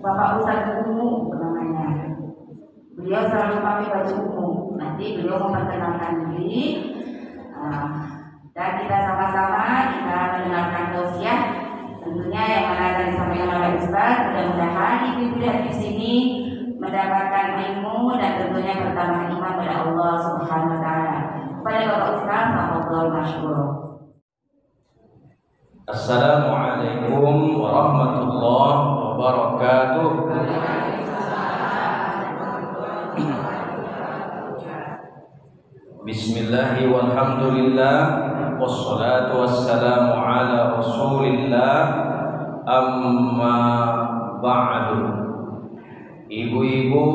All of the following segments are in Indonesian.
Bapak Ustadz Ungu namanya. Beliau selalu pakai baju ungu. Nanti beliau memperkenalkan diri. Dan kita sama-sama kita mendengarkan tausiah. Tentunya yang mana akan disampaikan oleh Ustaz. Mudah-mudahan ibu-ibu di sini mendapatkan ilmu dan tentunya bertambah iman pada Allah Subhanahu Wa Taala. Kepada Bapak Ustaz, Alhamdulillah masyhur. Assalamualaikum warahmatullahi wabarakatuh. Bismillahi walhamdulillah wassalatu wassalamu ala rasulillah amma ba'du. Ibu-ibu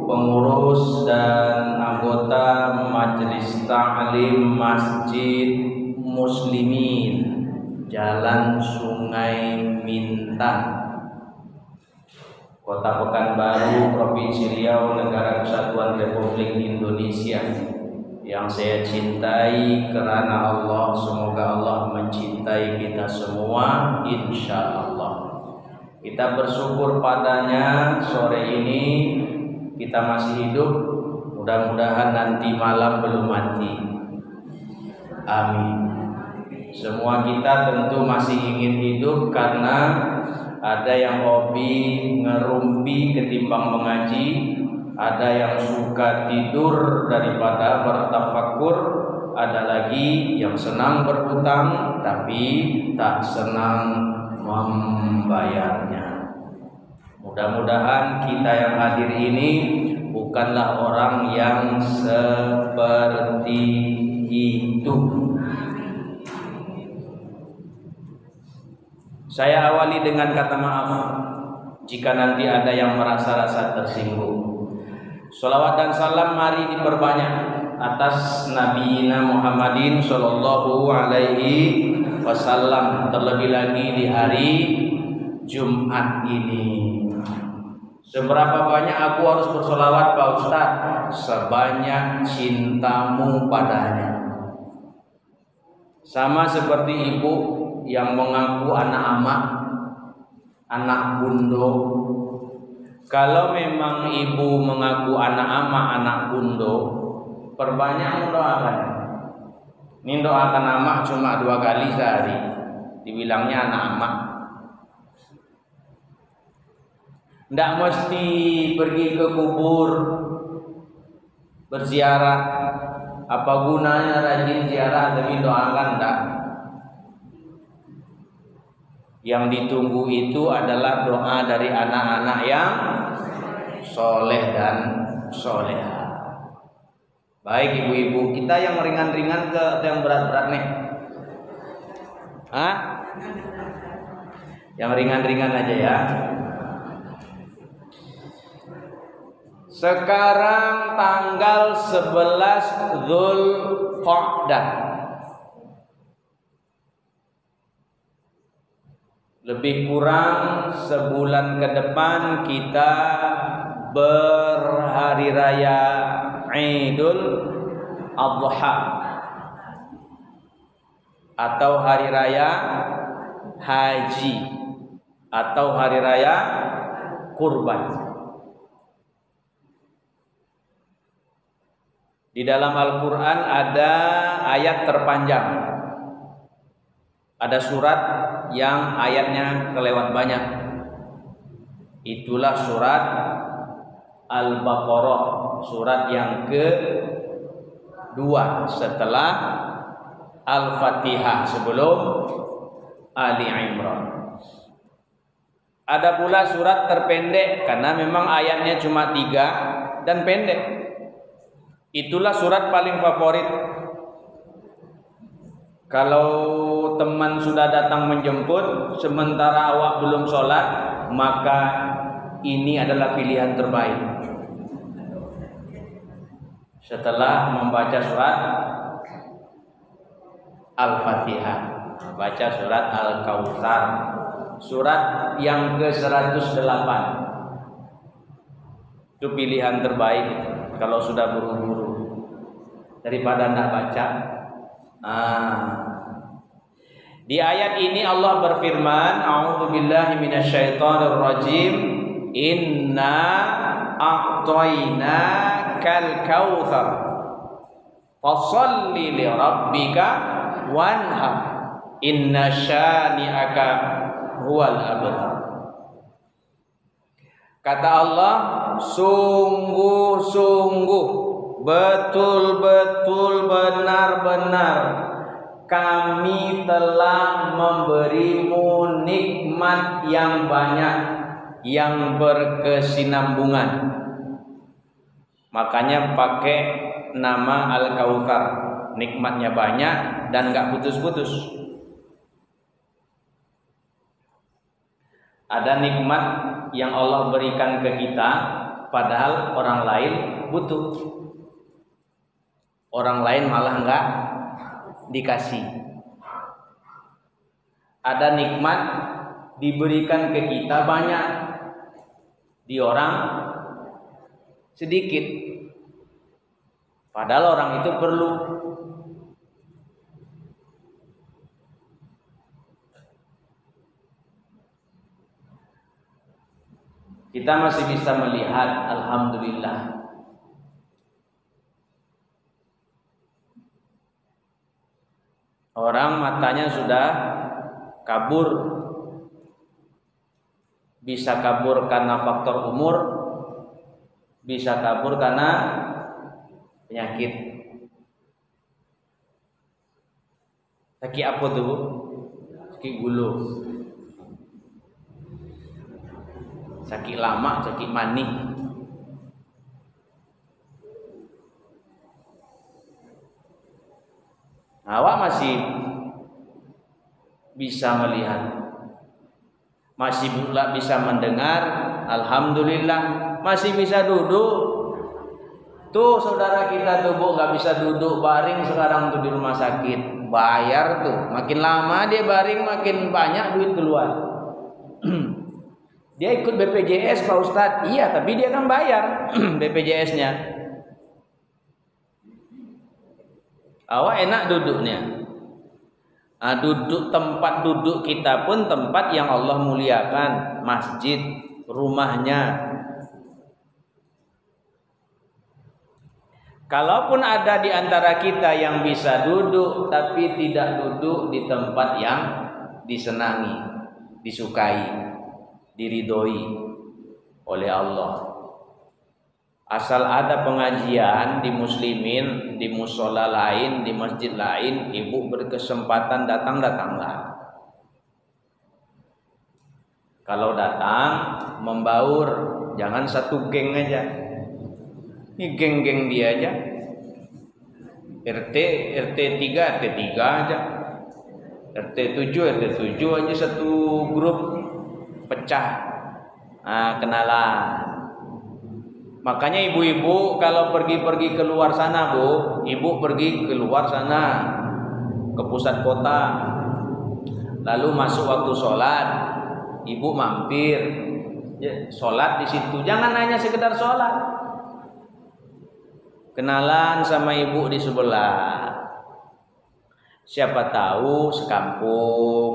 pengurus dan anggota Majelis Ta'lim Masjid Muslimin Jalan Sungai Mintang, Kota Pekanbaru, Provinsi Riau, Negara Kesatuan Republik Indonesia, yang saya cintai karena Allah. Semoga Allah mencintai kita semua, insya Allah. Kita bersyukur padanya sore ini kita masih hidup. Mudah-mudahan nanti malam belum mati. Amin. Semua kita tentu masih ingin hidup karena ada yang hobi ngerumpi ketimbang mengaji, ada yang suka tidur daripada bertafakur, ada lagi yang senang berhutang tapi tak senang membayarnya. Mudah-mudahan kita yang hadir ini bukanlah orang yang seperti itu. Saya awali dengan kata maaf jika nanti ada yang merasa-rasa tersinggung. Sholawat dan salam mari diperbanyak atas Nabi Muhammadin Sallallahu Alaihi Wasallam, terlebih lagi di hari Jumat ini. Seberapa banyak aku harus bersolawat Pak Ustaz? Sebanyak cintamu padanya. Sama seperti ibu yang mengaku anak amak, anak bundo. Kalau memang ibu mengaku anak amak, anak bundo, perbanyak mendoakan. Ini doakan amak cuma 2 kali sehari, dibilangnya anak amak. Tidak mesti pergi ke kubur berziarah. Apa gunanya rajin ziarah tapi doakan tidak? Yang ditunggu itu adalah doa dari anak-anak yang soleh dan soleha. Baik ibu-ibu, kita yang ringan-ringan ke yang berat-berat nih? Hah? Yang ringan-ringan aja ya. Sekarang tanggal 11 Dzulqa'dah. Lebih kurang sebulan ke depan kita berhari raya Idul Adha atau hari raya haji atau hari raya kurban. Di dalam Al-Quran ada ayat terpanjang, ada surat yang ayatnya kelewat banyak. Itulah surat Al-Baqarah, surat yang kedua setelah Al-Fatihah sebelum Ali Imran. Ada pula surat terpendek karena memang ayatnya cuma 3 dan pendek. Itulah surat paling favorit. Kalau teman sudah datang menjemput sementara awak belum sholat, maka ini adalah pilihan terbaik. Setelah membaca surat Al-Fatihah, baca surat Al-Kautsar, surat yang ke-108. Itu pilihan terbaik kalau sudah buru-buru daripada tidak baca. Di ayat ini Allah berfirman, A'udzubillahi minasyaitonirrajim, inna a'tainakal kautsar fasholli li rabbika wanhar inna syani'aka huwal abtar. Kata Allah, sungguh-sungguh, betul-betul, benar-benar kami telah memberimu nikmat yang banyak, yang berkesinambungan. Makanya pakai nama Al-Kautsar, nikmatnya banyak dan gak putus-putus. Ada nikmat yang Allah berikan ke kita, padahal orang lain butuh. Orang lain malah enggak dikasih. Ada nikmat diberikan ke kita banyak, di orang sedikit. Padahal orang itu perlu. Kita masih bisa melihat, alhamdulillah, orang matanya sudah kabur. Bisa kabur karena faktor umur, bisa kabur karena penyakit. Sakit apa tuh, Bu? Sakit gulu, sakit lama, sakit mani. Awak masih bisa melihat, masih pula bisa mendengar, alhamdulillah, masih bisa duduk. Tuh saudara kita tuh, Bu, nggak bisa duduk, baring sekarang tuh di rumah sakit, bayar tuh. Makin lama dia baring, makin banyak duit keluar. Dia ikut BPJS Pak Ustadz, iya, tapi dia kan bayar BPJS-nya. Awak enak duduknya. Duduk, tempat duduk kita pun tempat yang Allah muliakan, masjid, rumahnya. Kalaupun ada di antara kita yang bisa duduk tapi tidak duduk di tempat yang disenangi, disukai, diridhoi oleh Allah. Asal ada pengajian di muslimin, di musola lain, di masjid lain, ibu berkesempatan datang-datanglah. Kalau datang, membaur, jangan satu geng aja. Ini geng-geng dia aja. RT 3 aja. RT 7 aja satu grup, pecah. Kenalan. Makanya ibu-ibu kalau pergi keluar sana, Bu, ibu pergi keluar sana ke pusat kota, lalu masuk waktu sholat, ibu mampir, sholat di situ. Jangan hanya sekedar sholat. Kenalan sama ibu di sebelah. Siapa tahu sekampung,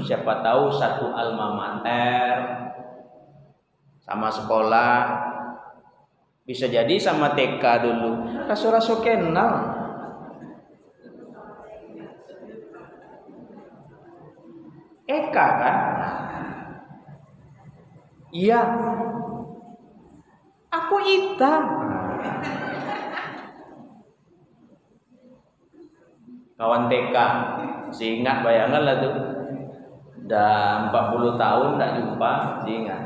siapa tahu satu alma mater, sama sekolah. Bisa jadi sama TK dulu. Raso-raso kenal. Eka kan? Iya. Aku Ita. Kawan TK, masih ingat, bayangan lah tuh. Udah 40 tahun tak jumpa, masih ingat.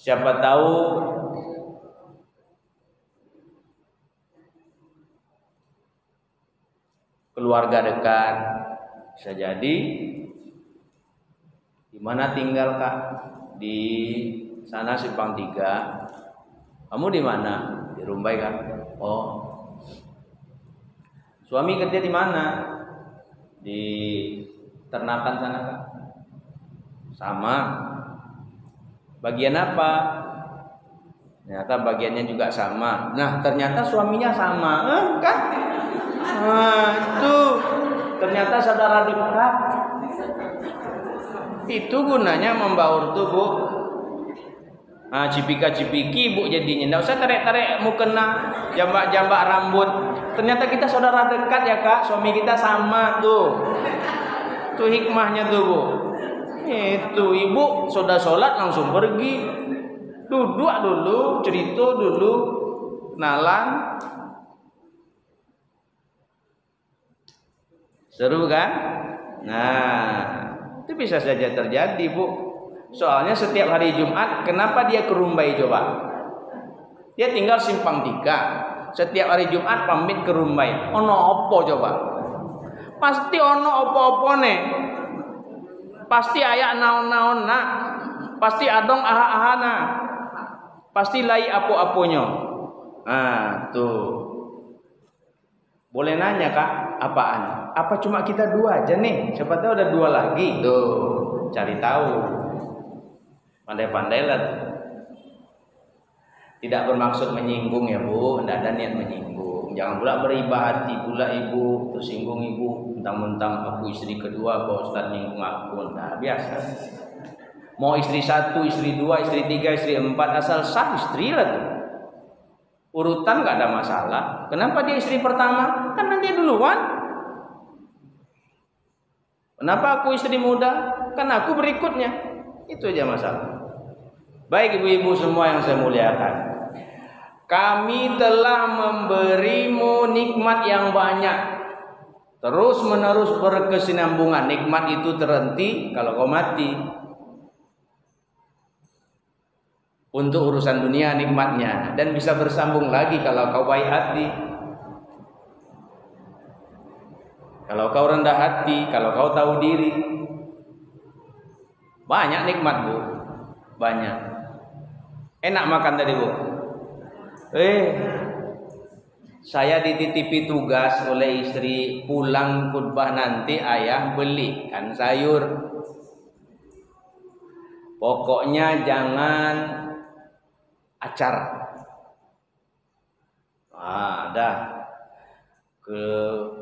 Siapa tahu keluarga dekat, bisa jadi. Di mana tinggal Kak? Di sana Simpang 3. Kamu di mana? Di Rumbai kan? Oh. Suami kerja di mana? Di ternakan sana Kak? Sama. Bagian apa? Ternyata bagiannya juga sama. Nah, ternyata suaminya sama. Kan? Tuh. ternyata saudara dekat. Itu gunanya membaur tuh, Bu. Nah, cipika-cipiki Bu jadinya. Enggak usah tarik-tarik mukena, jambak-jambak rambut. Ternyata kita saudara dekat ya, Kak. Suami kita sama tuh. Tuh hikmahnya tuh, Bu. Itu ibu sudah sholat langsung pergi. Duduk dulu, cerita dulu, kenalan. Seru kan? Nah, itu bisa saja terjadi, Bu. Soalnya setiap hari Jumat, kenapa dia ke Rumbai coba? Dia tinggal Simpang 3. Setiap hari Jumat pamit ke Rumbai. Ono opo coba? Pasti ono opo-opo nih. Pasti ayak naon-naon nak. Pasti adong aha-ahana. Pasti lai apo-aponyo. Nah, tuh. Boleh nanya, Kak, apaan? Apa cuma kita dua aja nih? Siapa tahu ada dua lagi. Tuh, cari tahu. Pandai-pandailah tuh. Tidak bermaksud menyinggung ya, Bu. Tidak ada niat menyinggung. Jangan pula beribah hati pula ibu, tersinggung ibu, mentang-mentang aku istri kedua, Pak Ustaz nyinggung aku. Nah, biasa. Mau istri 1, istri 2, istri 3, istri 4, asal sah istri lah tuh. Urutan nggak ada masalah. Kenapa dia istri pertama? Kan nanti duluan. Kenapa aku istri muda? Kan aku berikutnya. Itu aja masalah. Baik ibu-ibu semua yang saya muliakan, kami telah memberimu nikmat yang banyak, terus menerus berkesinambungan. Nikmat itu terhenti kalau kau mati. Untuk urusan dunia nikmatnya, dan bisa bersambung lagi kalau kau baik hati. Kalau kau rendah hati, kalau kau tahu diri. Banyak nikmat, Bu. Banyak. Enak makan tadi, Bu. Saya dititipi tugas oleh istri, pulang khutbah nanti ayah belikan sayur. Pokoknya jangan acar. Dah.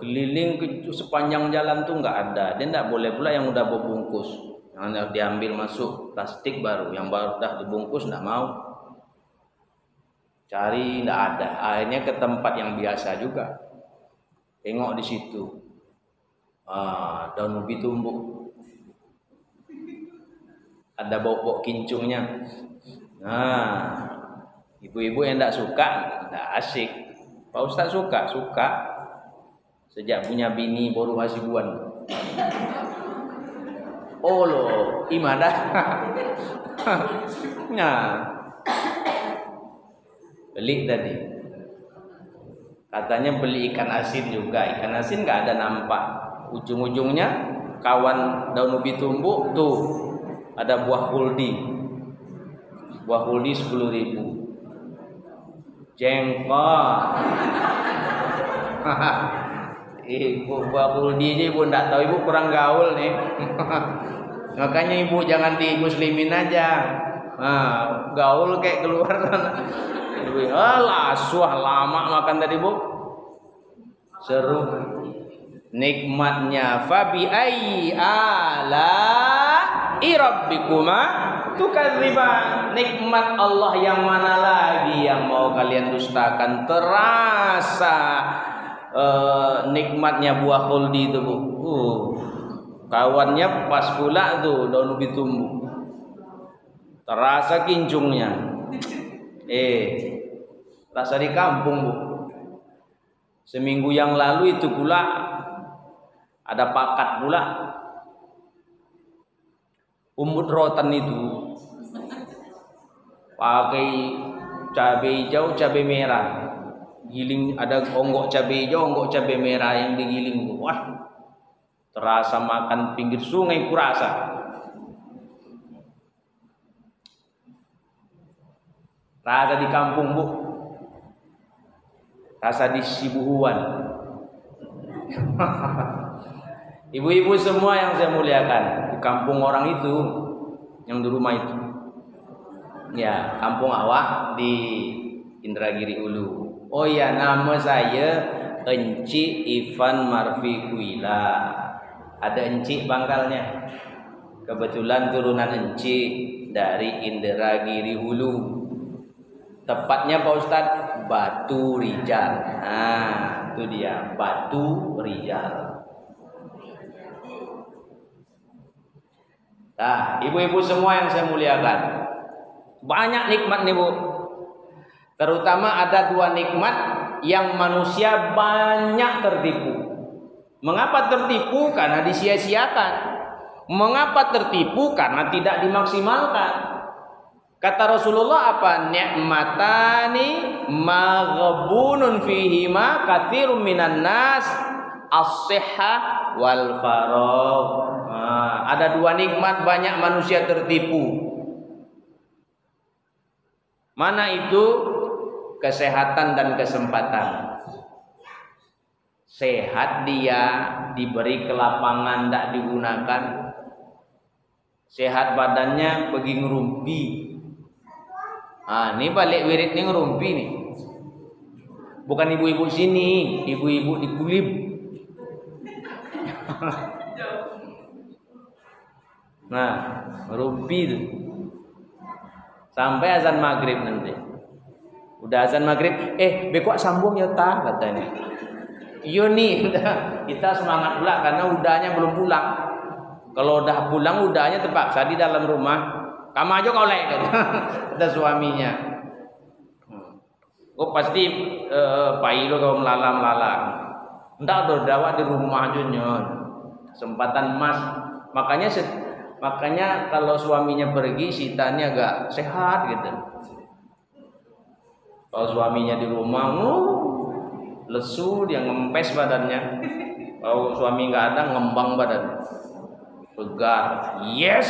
Keliling ke sepanjang jalan tuh nggak ada. Dia nggak boleh pula yang udah berbungkus. Yang diambil masuk plastik baru, yang baru dah dibungkus nggak mau. Cari nggak ada. Akhirnya ke tempat yang biasa juga. Tengok di situ. Daun ubi tumbuk. Ada bau-bau kincungnya. Nah, ibu-ibu yang tidak suka, tidak asik. Pak Ustaz suka. Sejak punya bini baru hasibuan. Oh loh, imadah. Nah, beli tadi. Katanya beli ikan asin juga. Ikan asin nggak ada nampak. Ujung-ujungnya kawan daun ubi tumbuk tuh ada buah kuldi. Buah kuldi 10.000. Jengkol. Ibu buah kuldi aja ibu nggak tahu, ibu kurang gaul nih. Makanya ibu jangan di muslimin aja. Gaul kayak keluar. Alah, suah lama makan tadi, Bu. Seru. Nikmatnya fabi ayyi ala rabbikuma tukadziban. Nikmat Allah yang mana lagi yang mau kalian dustakan? Terasa nikmatnya buah khuldi itu, Bu. Kawannya pas pula tuh daun ubi tumbuh. Terasa kincungnya. Rasa di kampung, Bu. Seminggu yang lalu itu pula ada pakat pula. Umbut rotan itu pakai cabai hijau, cabai merah. Giling ada onggok cabai hijau, onggok cabai merah yang digiling, Bu. Wah. Terasa makan pinggir sungai kurasa. Rasa di kampung, Bu. Rasa di Sibuhuan. Ibu-ibu semua yang saya muliakan, di kampung orang itu, yang di rumah itu. Ya, kampung awak di Indragiri Hulu. Oh iya, nama saya Enci Ivan Marfiquila. Ada enci pangkalnya. Kebetulan turunan enci dari Indragiri Hulu. Tepatnya Pak Ustadz Batu Rijal. Nah, itu dia Batu Rijal. Nah, ibu-ibu semua yang saya muliakan, banyak nikmat nih Bu. Terutama ada 2 nikmat yang manusia banyak tertipu. Mengapa tertipu? Karena disia-siakan. Mengapa tertipu? Karena tidak dimaksimalkan. Kata Rasulullah apa? Ni'matani maghbunun fihima katsirun minan nas as-sihhah wal faragh. Ada 2 nikmat banyak manusia tertipu. Mana itu? Kesehatan dan kesempatan. Sehat dia, diberi kelapangan tidak digunakan. Sehat badannya pergi ngerumpi. Ini balik wirid nih ngerumpi nih. Bukan ibu-ibu sini, ibu-ibu di Kulib. Nah, ngerumpi itu. Sampai azan maghrib nanti. Udah azan maghrib, bekok sambung ya ta katanya. Iya nih, kita semangat pula karena udahnya belum pulang. Kalau udah pulang udahnya terpaksa di dalam rumah. Kamu aja kau lek kata suaminya. Oh pasti pai lo kau melala. Enggak ada dawat di rumah aja nyon. Kesempatan emas. Makanya kalau suaminya pergi, sitanya agak sehat gitu. Kalau suaminya di rumah, lesu, dia ngempes badannya. Kalau suami nggak ada, ngembang badan, segar. Yes.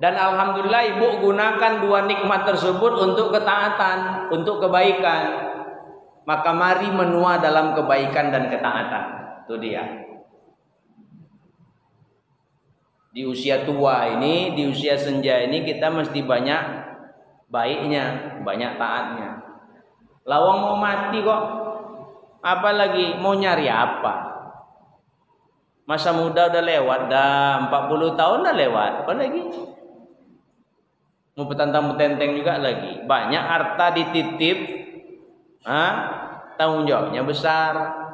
Dan alhamdulillah ibu gunakan 2 nikmat tersebut untuk ketaatan, untuk kebaikan. Maka mari menua dalam kebaikan dan ketaatan. Itu dia. Di usia tua ini, di usia senja ini kita mesti banyak baiknya, banyak taatnya. Lawang mau mati kok, apalagi mau nyari apa? Masa muda udah lewat, dah 40 tahun udah lewat, apa lagi? Mau petantang-petenteng juga lagi. Banyak harta dititip, tanggung jawabnya besar.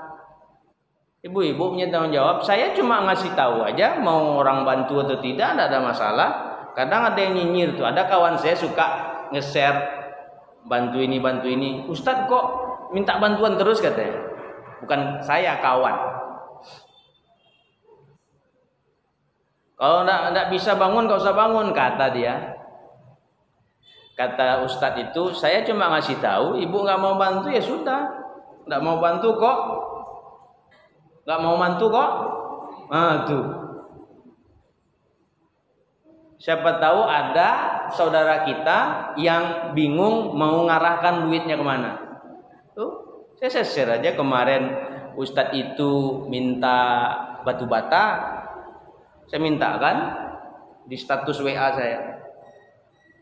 Ibu-ibu punya tanggung jawab. Saya cuma ngasih tahu aja, mau orang bantu atau tidak, ada masalah. Kadang ada yang nyinyir tuh. Ada kawan saya suka nge-share bantu ini. Ustadz kok minta bantuan terus katanya. Bukan saya, kawan. Kalau enggak bisa bangun, enggak usah bangun kata dia. Kata Ustadz itu, saya cuma ngasih tahu, ibu nggak mau bantu ya sudah, nggak mau bantu kok. Gak mau mantu kok. Tuh. Siapa tahu ada saudara kita yang bingung mau ngarahkan duitnya kemana. Tuh, saya share aja kemarin Ustadz itu minta batu bata. Saya minta kan di status WA saya.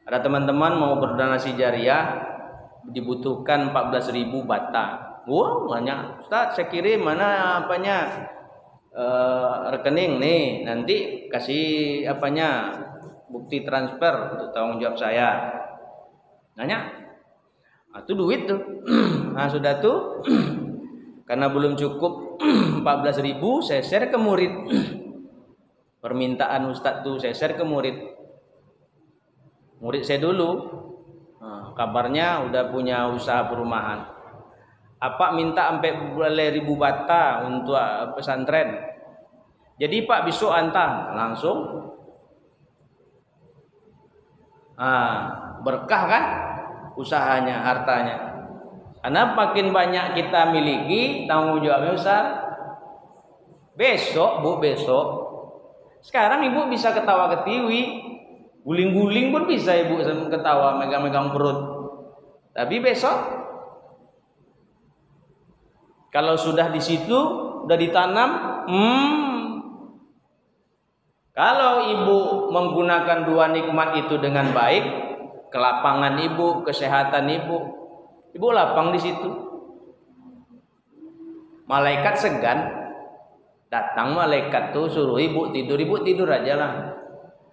Ada teman-teman mau berdonasi jariah, dibutuhkan 14.000 bata. Wah, banyak. Ustaz, saya kirim mana apanya rekening nih, nanti kasih apanya bukti transfer untuk tanggung jawab saya. Nanya, itu duit tuh. Nah sudah tuh, karena belum cukup 14.000, saya share ke murid. Permintaan Ustaz tuh saya share ke murid saya dulu. Kabarnya udah punya usaha perumahan. Apa minta sampai 1000 bata untuk pesantren. Jadi Pak besok antar langsung. Berkah kan usahanya, hartanya. Karena makin banyak kita miliki, tanggung jawabnya besar. Besok Bu, besok. Sekarang Ibu bisa ketawa ketiwi, guling-guling pun bisa Ibu ketawa, megang-megang perut. Tapi besok kalau sudah di situ, sudah ditanam, kalau ibu menggunakan 2 nikmat itu dengan baik, kelapangan ibu, kesehatan ibu, Ibu lapang di situ. Malaikat segan. Datang malaikat tuh suruh ibu tidur aja lah.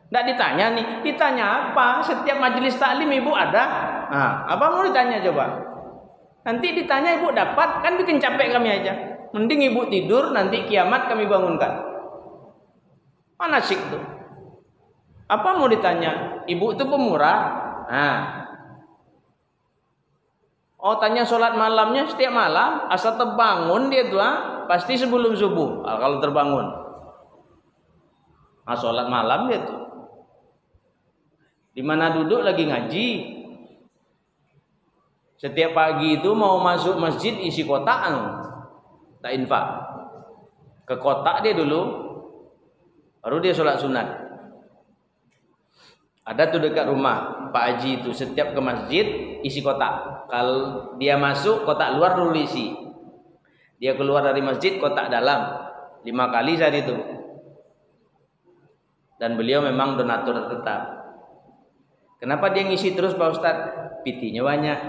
Nggak ditanya nih, ditanya apa? Setiap majelis taklim ibu ada. Nah, apa mau ditanya coba? Nanti ditanya ibu dapat, kan bikin capek kami aja. Mending ibu tidur, nanti kiamat kami bangunkan. Mana sih tuh? Apa mau ditanya? Ibu itu pemurah. Nah. Oh, tanya sholat malamnya setiap malam, asal terbangun dia tuh, pasti sebelum subuh. Kalau terbangun. Nah, sholat malam dia tuh. Di mana duduk lagi ngaji. Setiap pagi itu mau masuk masjid isi kotak, tak infak. Ke kotak dia dulu, baru dia sholat sunat. Ada tuh dekat rumah Pak Haji itu, setiap ke masjid isi kotak. Kalau dia masuk kotak luar dulu isi. Dia keluar dari masjid kotak dalam 5 kali saat itu. Dan beliau memang donatur tetap. Kenapa dia ngisi terus Pak Ustadz? Pitinya banyak,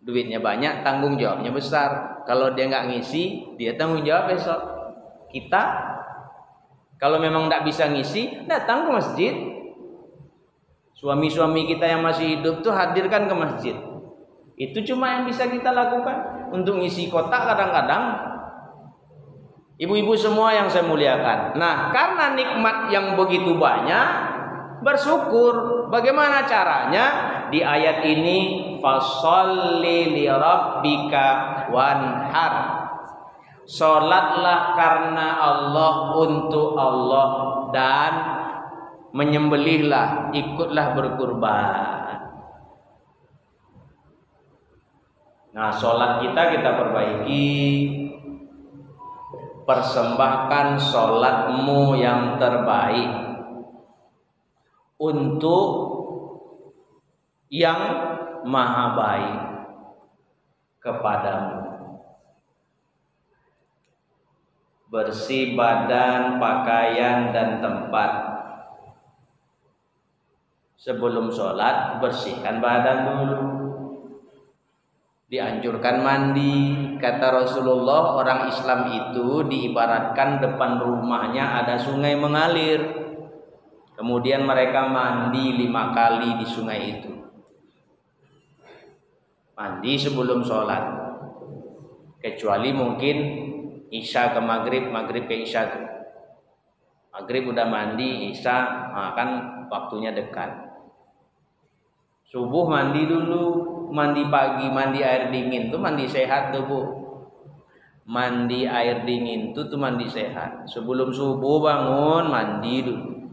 duitnya banyak, tanggung jawabnya besar. Kalau dia nggak ngisi, dia tanggung jawab besok. Kita kalau memang nggak bisa ngisi, datang ke masjid. Suami-suami kita yang masih hidup tuh hadirkan ke masjid. Itu cuma yang bisa kita lakukan. Untuk ngisi kotak kadang-kadang. Ibu-ibu semua yang saya muliakan. Nah, karena nikmat yang begitu banyak, bersyukur. Bagaimana caranya? Di ayat ini, fasholli li rabbika wanhar. Salatlah karena Allah, untuk Allah, dan menyembelihlah, ikutlah berkurban. Nah, salat kita perbaiki. Persembahkan salatmu yang terbaik untuk yang maha baik kepadamu. Bersih badan, pakaian, dan tempat. Sebelum sholat, bersihkan badan dulu. Dianjurkan mandi. Kata Rasulullah, orang Islam itu diibaratkan depan rumahnya ada sungai mengalir. Kemudian mereka mandi 5 kali di sungai itu. Mandi sebelum sholat. Kecuali mungkin Isya ke Maghrib, Maghrib ke Isya. Maghrib udah mandi, Isya, nah kan waktunya dekat. Subuh mandi dulu. Mandi pagi, mandi air dingin tuh mandi sehat tuh Bu. Mandi air dingin tuh mandi sehat. Sebelum subuh bangun mandi dulu,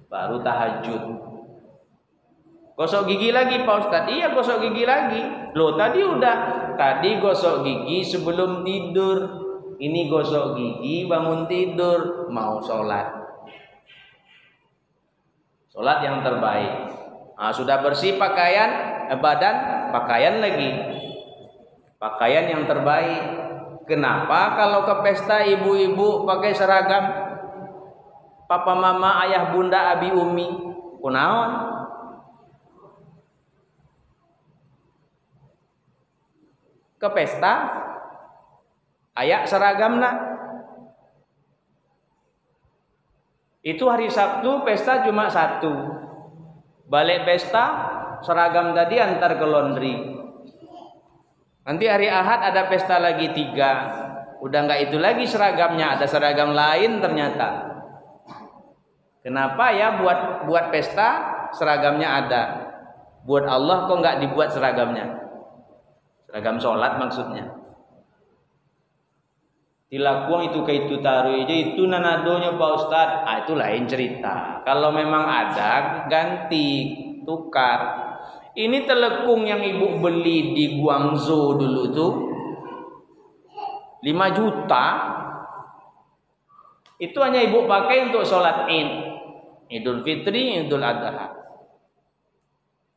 baru tahajud. Gosok gigi lagi Pak Ustadz. Iya, gosok gigi lagi. Loh, tadi gosok gigi sebelum tidur. Ini gosok gigi bangun tidur, mau sholat. Sholat yang terbaik. Nah, sudah bersih pakaian, badan, pakaian lagi. Pakaian yang terbaik. Kenapa kalau ke pesta ibu-ibu pakai seragam? Papa, mama, ayah, bunda, abi, umi. Kunaon? Ke pesta ayak seragamna. Itu hari Sabtu pesta cuma 1. Balik pesta seragam tadi antar ke laundry. Nanti hari Ahad ada pesta lagi 3. Udah nggak itu lagi seragamnya, ada seragam lain ternyata. Kenapa ya buat pesta seragamnya ada, buat Allah kok nggak dibuat seragamnya? Seragam sholat maksudnya. Dilakukan itu ke itu taruh aja, itu nanadonya Pak Ustadz. Itu lain cerita. Kalau memang ada, ganti, tukar. Ini telekung yang ibu beli di Guangzhou dulu tuh 5 juta. Itu hanya ibu pakai untuk sholat Id, Idul Fitri, Idul Adha.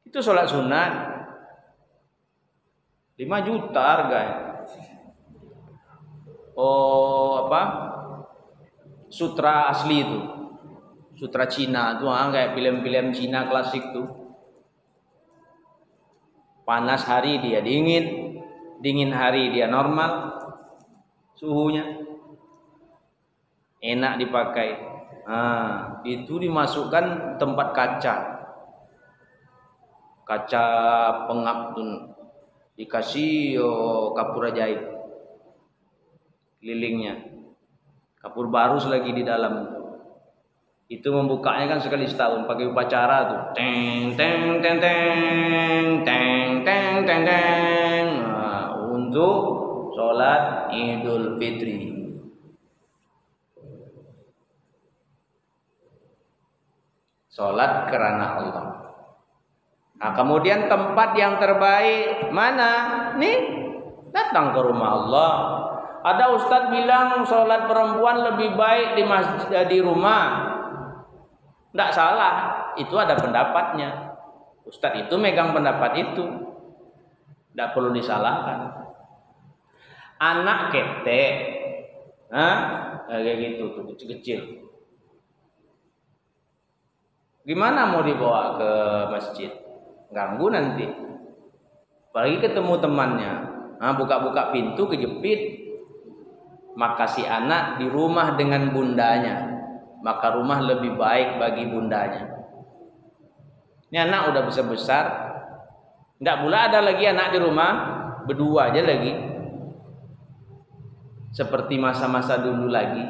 Itu sholat sunat 5 juta harganya. Sutra asli itu, sutra Cina tuh, kayak film-film Cina klasik tuh. Panas hari dia dingin, dingin hari dia normal suhunya. Enak dipakai. Itu dimasukkan tempat kaca pengap tuh, dikasih kapur ajaib kelilingnya, kapur barus lagi di dalam. Itu membukanya kan sekali setahun pakai upacara tuh, teng teng teng teng teng teng teng teng, untuk sholat Idul Fitri. Sholat karena Allah. Nah, kemudian tempat yang terbaik mana? Nih, datang ke rumah Allah. Ada ustadz bilang sholat perempuan lebih baik di rumah. Tidak salah, itu ada pendapatnya. Ustadz itu megang pendapat itu, tidak perlu disalahkan. Anak ketek, kayak gitu tuh kecil-kecil. Gimana mau dibawa ke masjid? Ganggu nanti. Apalagi ketemu temannya. Buka-buka pintu kejepit. Maka si anak di rumah dengan bundanya. Maka rumah lebih baik bagi bundanya. Ini anak udah besar-besar. Tidak pula ada lagi anak di rumah. Berdua aja lagi. Seperti masa-masa dulu lagi.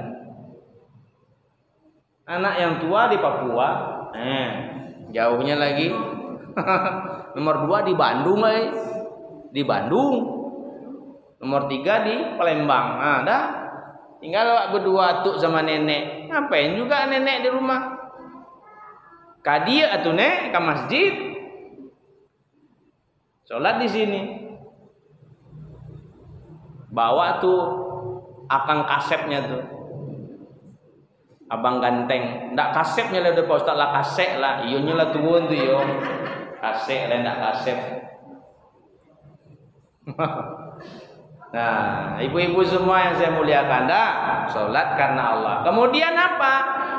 Anak yang tua di Papua. Jauhnya lagi. Nomor 2 di Bandung, di Bandung. Nomor 3 di Palembang. Dah. Tinggal berdua tuh sama nenek. Ngapain juga nenek di rumah? Kadia atuh nek ke masjid. Sholat di sini. Bawa tuh akang kasepnya tuh. Abang ganteng, ndak kasepnya lah udah Pak Ustaz lah, kasek lah, iyonya lah turun tuh yo, kasek lah ndak kasep. Nah, ibu-ibu semua yang saya muliakan, dah sholat karena Allah. Kemudian apa?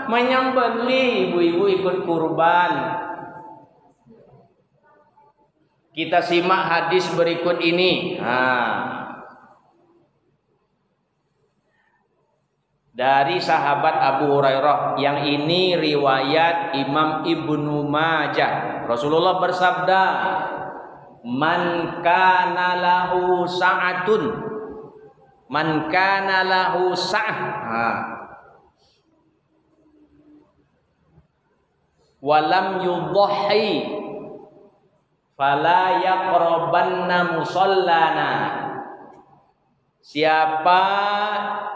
Menyembelih, ibu-ibu ikut kurban. Kita simak hadis berikut ini. Dari sahabat Abu Hurairah, yang ini riwayat Imam Ibnu Majah. Rasulullah bersabda, "Man kana lahu sa'atun, man kana lahu sa'ah, walam yudhi, fala yaqrabanna musallana." Siapa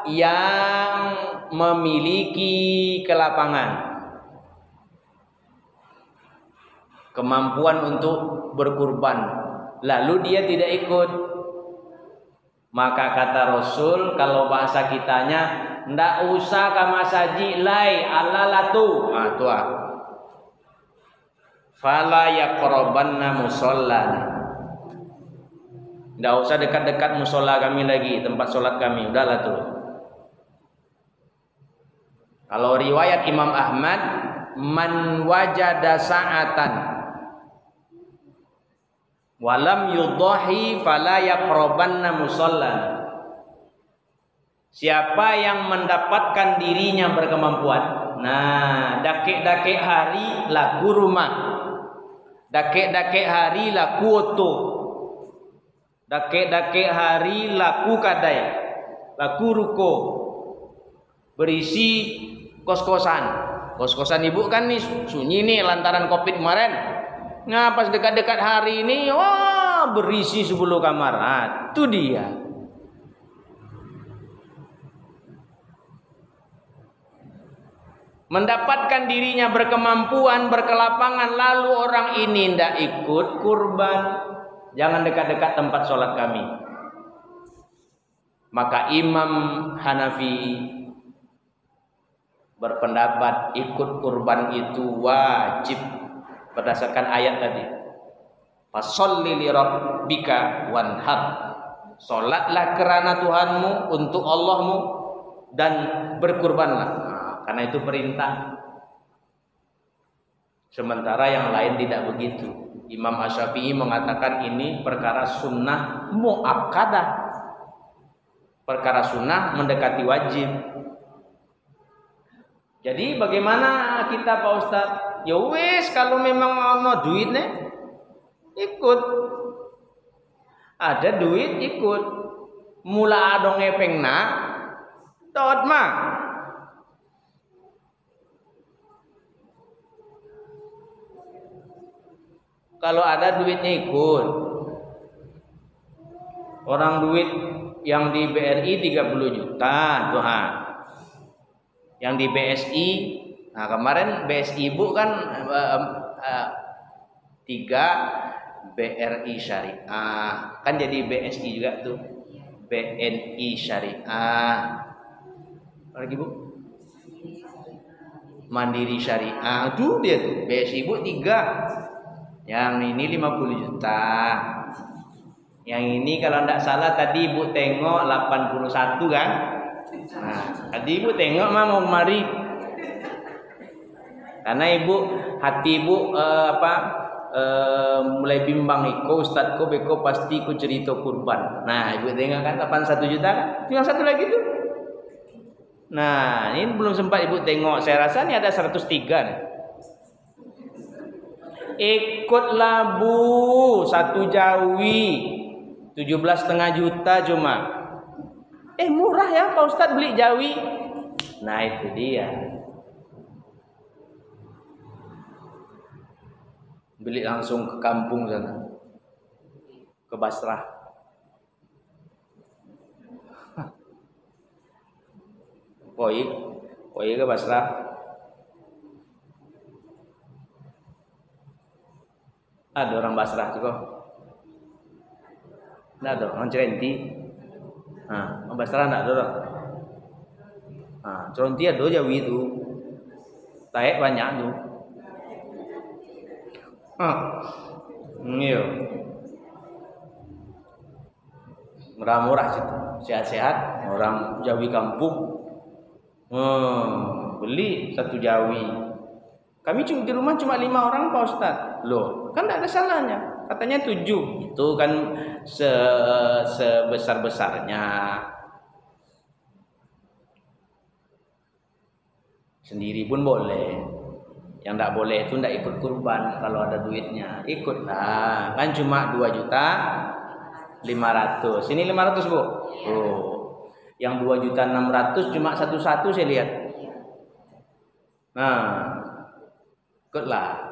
yang memiliki kelapangan, kemampuan untuk berkurban, lalu dia tidak ikut, maka kata Rasul, kalau bahasa kitanya, ndak usah ka masaji lai alalatu. Fala yaqrabanna musallana. Nggak usah dekat-dekat musola kami lagi, tempat sholat kami, udahlah tuh. Kalau riwayat Imam Ahmad, man wajada sa'atan walam yudhi fala yaqrabanna musalla. Siapa yang mendapatkan dirinya berkemampuan, nah dakek-dakek hari laku rumah, dakek-dakek hari laku oto, dakek-dakek hari laku kadai, laku ruko, berisi kos-kosan. Kos-kosan ibu kan nih sunyi nih lantaran Covid kemarin. Nah pas dekat-dekat hari ini, wah berisi 10 kamar. Itu dia. Mendapatkan dirinya berkemampuan, berkelapangan, lalu orang ini ndak ikut kurban. Jangan dekat-dekat tempat sholat kami. Maka Imam Hanafi berpendapat ikut kurban itu wajib berdasarkan ayat tadi. Fasholli li rabbika wanhar. Sholatlah kerana Tuhanmu, untuk Allahmu, dan berkurbanlah. Karena itu perintah. Sementara yang lain tidak begitu. Imam Asy-Syafi'i mengatakan ini perkara sunnah muakkadah, perkara sunnah mendekati wajib. Jadi bagaimana kita Pak Ustadz? Ya wis, kalau memang mau duitnya ikut, ada duit ikut, mula adong ngepeng na tot mah. Kalau ada duitnya ikut. Orang duit yang di BRI 30 juta tuh, yang di BSI, nah kemarin BSI Ibu kan 3 BRI Syariah, kan jadi BSI juga tuh, BNI Syariah, lagi Bu, Mandiri Syariah, tuh dia tuh BSI Ibu 3, yang ini 50 juta, yang ini kalau tidak salah tadi Ibu tengok 81 kan. Nah, tadi Ibu tengok mah mau kemari. Karena Ibu, hati Ibu mulai bimbang iko ustadku beko pasti ku cerita kurban. Nah, Ibu tengok kan 81 juta kan? Tinggal satu lagi tuh. Nah, ini belum sempat Ibu tengok. Saya rasa ini ada 103 nih. Ikutlah Bu, 1 Jawi 17,5 juta cuma. Murah ya Pak Ustadz beli Jawi. Nah itu dia. Beli langsung ke kampung sana, ke Basrah. Poi ke Basrah. Ada orang Basrah juga. Nggak ada orang Cerenti. Nah, Basrah nggak ada. Nah, Cerenti ada Jawi itu. Taek banyak tuh. Iya. Murah-murah situ, sehat-sehat. Orang Jawi kampung. Beli 1 Jawi. Kami cuma di rumah cuma 5 orang Pak Ustadz. Loh, kan tidak ada salahnya. Katanya 7. Itu kan sebesar-besarnya. Sendiri pun boleh. Yang tidak boleh itu tidak ikut kurban kalau ada duitnya. Ikutlah. Kan cuma 2.500.000. Sini 500 Bu. Oh. Yang 2.600.000 cuma satu-satu saya lihat. Nah, ikutlah.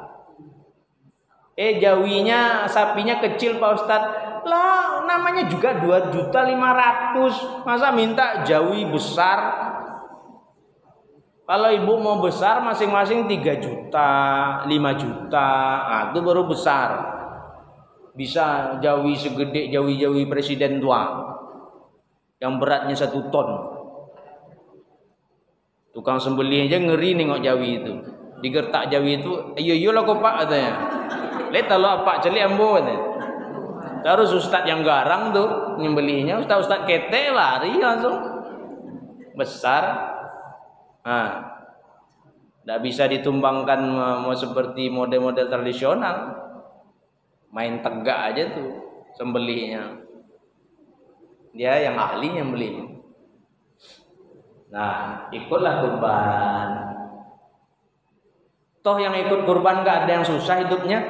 Jawinya, sapinya kecil Pak Ustadz. Lah, namanya juga 2.500.000. Masa minta Jawi besar? Kalau Ibu mau besar masing-masing 3 juta, 5 juta. Nah, itu baru besar. Bisa Jawi segede Jawi-Jawi presiden tua. Yang beratnya 1 ton. Tukang sembelih aja ngeri nengok Jawi itu. Digertak Jawi itu, "Ayo lah kok Pak," katanya. "Lihat lo Pak celik ambo," katanya. Terus ustadz yang garang tuh nyembelihnya, ustadz kete lari langsung. Besar. Nah, tidak bisa ditumbangkan mau seperti model-model tradisional. Main tegak aja tuh sembelihnya. Dia yang ahli nyembelih. Nah, ikutlah kurban. Toh yang ikut kurban gak ada yang susah hidupnya.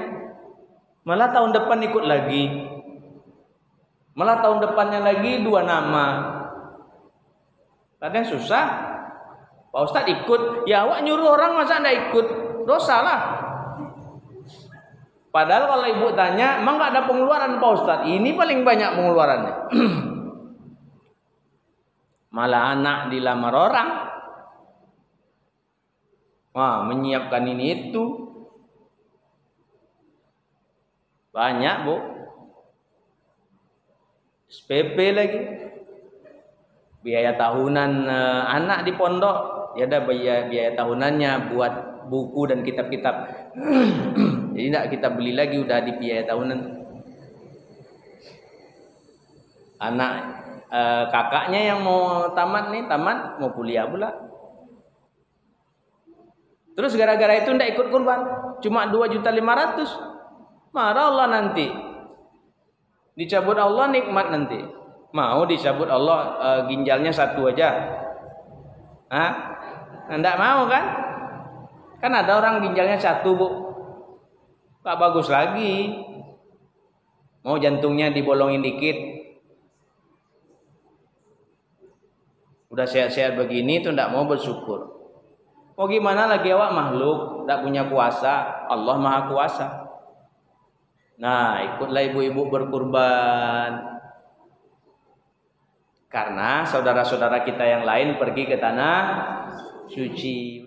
Malah tahun depan ikut lagi. Malah tahun depannya lagi 2 nama. Ada yang susah. Pak Ustadz ikut, ya awak nyuruh orang masa anda ikut, dosa lah. Padahal kalau Ibu tanya, emang gak ada pengeluaran Pak Ustadz? Ini paling banyak pengeluarannya. Malah anak dilamar orang. Wah, menyiapkan ini itu. Banyak Bu. SPP lagi. Biaya tahunan anak di pondok. Ya ada biaya tahunannya buat buku dan kitab-kitab. Jadi tidak kita beli lagi, udah di biaya tahunan. Anak kakaknya yang mau tamat mau kuliah pula. Terus gara-gara itu tidak ikut kurban, cuma 2.500.000. Marah Allah nanti. Dicabut Allah nikmat nanti. Mau dicabut Allah ginjalnya satu aja? Hah? Enggak mau kan? Kan ada orang ginjalnya satu, Bu. Gak bagus lagi. Mau jantungnya dibolongin dikit. Udah sehat-sehat begini tuh enggak mau bersyukur. Mau gimana lagi awak makhluk, enggak punya kuasa, Allah Maha Kuasa. Nah, ikutlah ibu-ibu berkurban. Karena saudara-saudara kita yang lain pergi ke tanah suci.